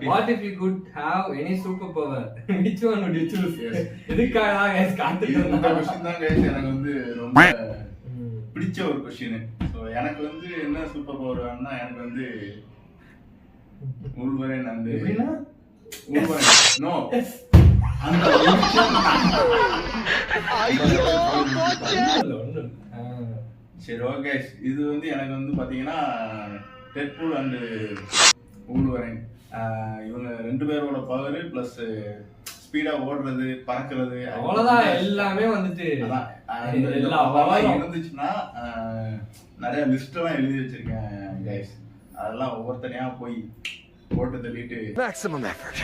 What if you could have any superpower? Which one would you choose? எதுக்காக guys காத்துட்டு இந்த question தான் guys எனக்கு வந்து ரொம்ப பிடிச்ச ஒரு क्वेश्चन. சோ எனக்கு வந்து என்ன சூப்பர் பவர் வேணும்னா எனக்கு வந்து உல்வரன் அந்த உல்வரன் நோ அந்த சரி ஓகே இது வந்து எனக்கு வந்து பாத்தீங்கன்னா டெட்பூல் அண்ட் உல்வரன் இவங்க ரெண்டு பேரோட பவர் பிளஸ் ஸ்பீடா ஓடுறது பறக்கிறது அவ்வளவுதான் எல்லாமே வந்துட்டு இருந்துச்சுன்னா நிறைய லிஸ்ட் எல்லாம் எழுதி வச்சிருக்கேன் கைஸ். அதெல்லாம் ஒவ்வொருத்தனையா போய் போட்டு தள்ளிட்டு மேக்ஸிமம் எஃபர்ட்